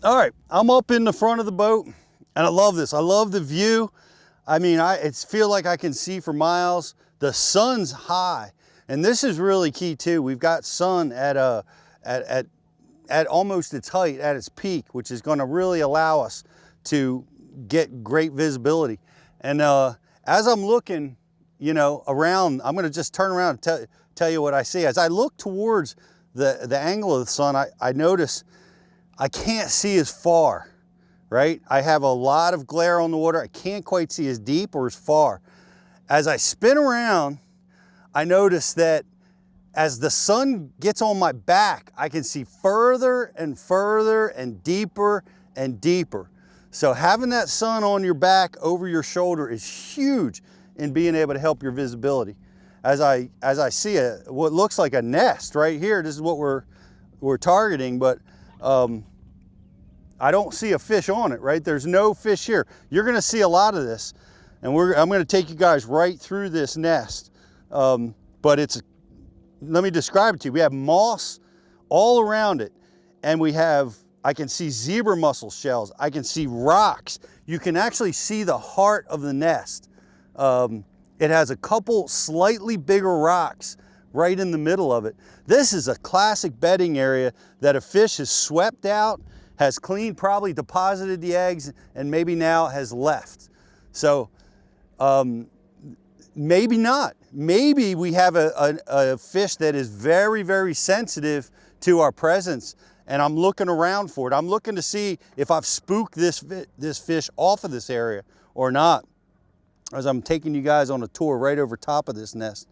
All right, I'm up in the front of the boat and I love this. I love the view. I mean, I feel like I can see for miles. The sun's high, and this is really key too. We've got sun at almost its height, at its peak, which is going to really allow us to get great visibility. And as I'm looking, you know, around, I'm going to just turn around and tell you what I see. As I look towards the angle of the sun, I notice I can't see as far, right? I have a lot of glare on the water. I can't quite see as deep or as far. As I spin around, I notice that as the sun gets on my back, I can see further and further and deeper and deeper. So having that sun on your back over your shoulder is huge in being able to help your visibility. As I see what looks like a nest right here, this is what we're targeting, but I don't see a fish on it, right? There's no fish here. You're gonna see a lot of this, and I'm gonna take you guys right through this nest. But let me describe it to you. We have moss all around it, and I can see zebra mussel shells. I can see rocks. You can actually see the heart of the nest. It has a couple slightly bigger rocks right in the middle of it. This is a classic bedding area that a fish has swept out, has cleaned, probably deposited the eggs, and maybe now has left. So maybe not. Maybe we have a fish that is very, very sensitive to our presence, and I'm looking around for it. I'm looking to see if I've spooked this fish off of this area or not, as I'm taking you guys on a tour right over top of this nest.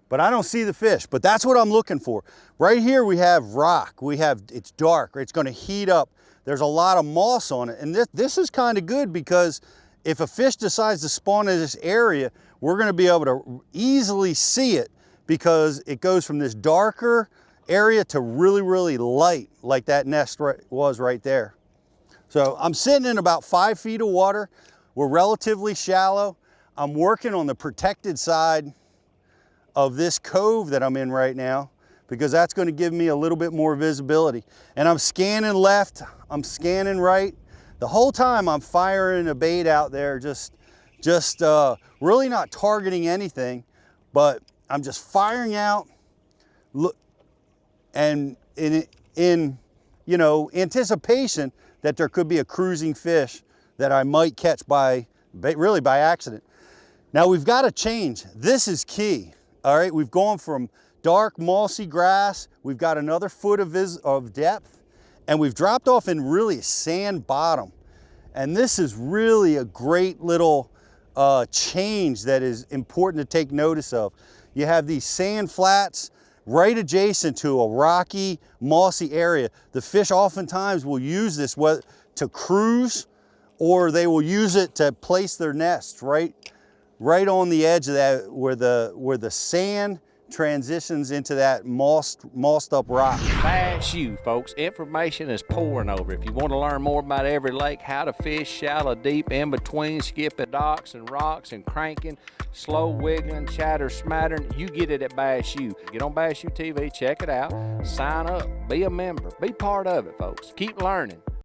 But I don't see the fish, but that's what I'm looking for. Right here we have rock. It's dark, it's gonna heat up. There's a lot of moss on it. And this is kind of good, because if a fish decides to spawn in this area, we're gonna be able to easily see it, because it goes from this darker area to really, really light, like that nest was right there. So I'm sitting in about 5 feet of water. We're relatively shallow. I'm working on the protected side of this cove that I'm in right now, because that's going to give me a little bit more visibility. And I'm scanning left, I'm scanning right. The whole time I'm firing a bait out there, just really not targeting anything, but I'm just firing out, look, and in you know, anticipation that there could be a cruising fish that I might catch really by accident. Now we've got to change. This is key. All right, we've gone from dark mossy grass, we've got another foot of depth, and we've dropped off in really sand bottom. And this is really a great little change that is important to take notice of. You have these sand flats right adjacent to a rocky, mossy area. The fish oftentimes will use this to cruise, or they will use it to place their nests right on the edge of that, where the sand transitions into that mossed up rock. Bass U, folks. Information is pouring over. If you want to learn more about every lake, how to fish shallow, deep, in between, skipping docks and rocks and cranking, slow wiggling, chatter smattering, you get it at Bass U. Get on Bass U TV, check it out, sign up, be a member, be part of it, folks. Keep learning.